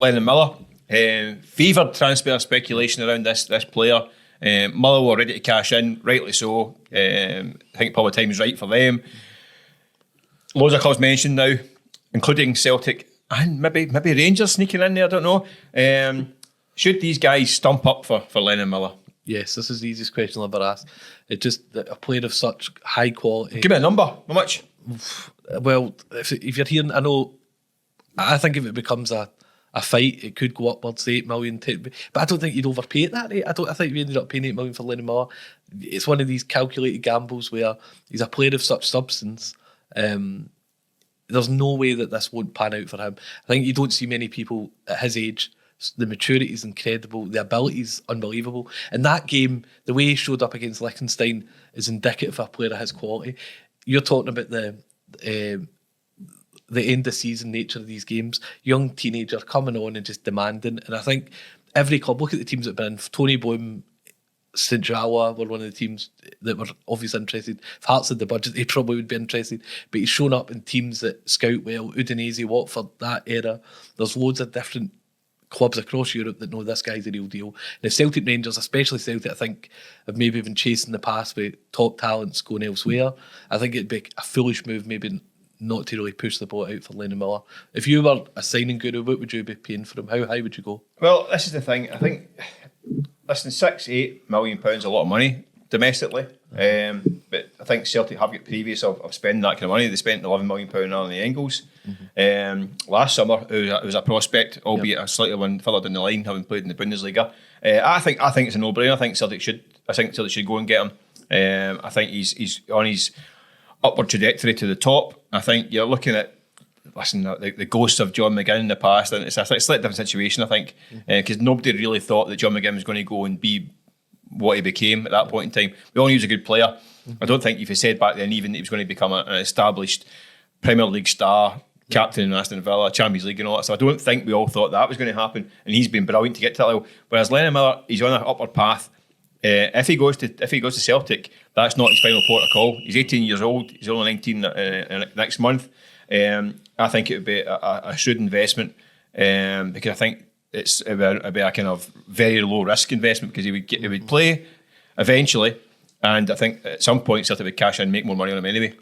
Lennon Miller. Favoured transfer speculation around this player. Motherwell were ready to cash in, rightly so. I think probably time is right for them. Loads of clubs mentioned now, including Celtic and maybe Rangers sneaking in there, I don't know. Should these guys stump up for Lennon Miller? Yes, this is the easiest question I've ever asked. It's just that a player of such high quality. Give me a number. How much? Well, if you're hearing, I think if it becomes a fight, it could go upwards to 8 million. But I don't think you'd overpay at that rate. I think we ended up paying 8 million for Lennon Miller. It's one of these calculated gambles where he's a player of such substance. There's no way that this won't pan out for him. I think you don't see many people at his age. The maturity is incredible. The ability is unbelievable. And that game, the way he showed up against Liechtenstein is indicative of a player of his quality. You're talking about the end of season nature of these games. Young teenager coming on and just demanding. And I think every club, look at the teams that have been in. Tony Bloom, St Jawa were one of the teams that were obviously interested. If Hearts had the budget, they probably would be interested. But he's shown up in teams that scout well. Udinese, Watford, that era. There's loads of different clubs across Europe that know this guy's the real deal. And if Celtic Rangers, especially Celtic, I think have maybe been chasing the past with top talents going elsewhere. I think it'd be a foolish move maybe not to really push the boat out for Lennon Miller. If you were a signing guru, what would you be paying for him? How high would you go? Well, this is the thing. I think, listen, £6-8 million a lot of money domestically. But I think Celtic have got previous of spending that kind of money. They spent £11 million on the Engels. Last summer, it was a prospect, albeit a slightly one further down the line, having played in the Bundesliga. I think it's a no-brainer. I think Celtic should go and get him. I think he's on his upward trajectory to the top. I think you're looking at the ghosts of John McGinn in the past, and it's a slightly different situation, I think, because nobody really thought that John McGinn was going to go and be what he became at that point in time. We all knew he was a good player. I don't think if he said back then even that he was going to become an established Premier League star, captain in Aston Villa, Champions League and all that stuff. I don't think we all thought that was going to happen, and he's been brilliant to get to that level. Whereas Lennon Miller, he's on an upward path. If he goes to Celtic, that's not his final port of call. He's 18 years old. He's only 19 next month. I think it would be a shrewd investment because I think it would be a kind of very low risk investment because he would play eventually, and I think at some point Celtic would cash in and make more money on him anyway.